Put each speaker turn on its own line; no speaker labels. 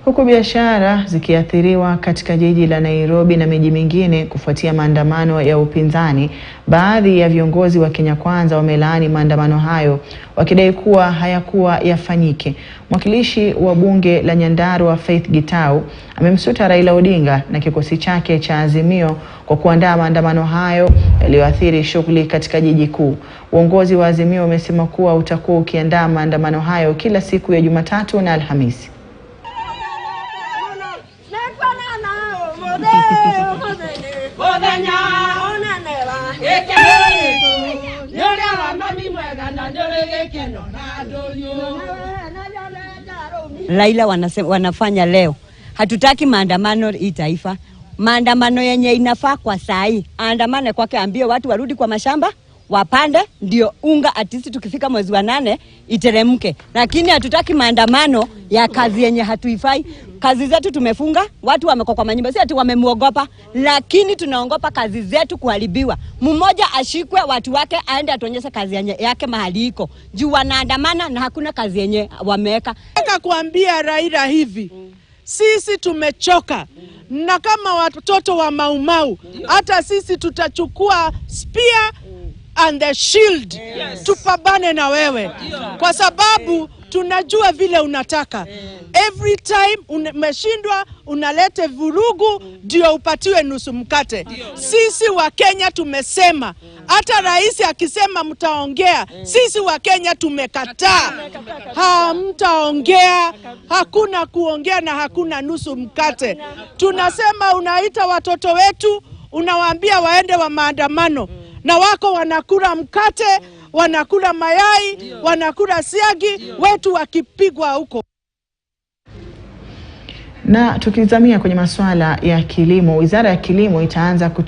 Huku biashara zikiathiriwa katika jiji la Nairobi na miji mingine kufuatia maandamano ya upinzani, baadhi ya viongozi wa Kenya Kwanza wamelaani maandamano hayo wakidai kuwa hayakuwa yafanyike. Mwakilishi wa bunge la Nyandarua Faith Gitau amemsuta Raila Odinga na kikosi chake cha Azimio kwa kuandaa maandamano hayo yaliyoathiri shughuli katika jiji kuu. Uongozi wa Azimio umesema kuwa utakuwa ukiandaa maandamano hayo kila siku ya Jumatatu na Alhamisi.
Raila wanafanya leo. Hatutaki maandamano hii taifa. Maandamano yenye inafaa kwa sahi. Andamane kwake, ambie watu warudi kwa mashamba, wapande, ndio unga atisi tukifika mwezi wa 8 iteremke. Lakini hatutaki maandamano ya kazi yenye hatuifai. Kazi zetu tumefunga, watu wamekuwa kwa manyumba, si ati wamemuogopa, lakini tunaongopa kazi zetu kuharibiwa. Mmoja ashikwe, watu wake aende atuonyeshe kazi yake mahali iko. Juu wanaandamana na hakuna kazi yenye wameweka.
Nataka kuambia Raila hivi, sisi tumechoka. Na kama watoto wa Maumau, hata sisi tutachukua spear and the shield, tupambane na wewe. Kwa sababu tunajua vile unataka. Every time umeshindwa unalete vurugu ndio upatiwe nusu mkate. Sisi wa Kenya tumesema, hata rais akisema mtaongea, sisi wa Kenya tumekataa. Hamtaongea, hakuna kuongea na hakuna nusu mkate. Tunasema unaita watoto wetu, unawaambia waende wa maandamano, na wako wanakula mkate, wanakula mayai, wanakula siagi, wetu wakipigwa huko.
Na tukizamia kwenye masuala ya kilimo, Wizara ya Kilimo itaanza kutumia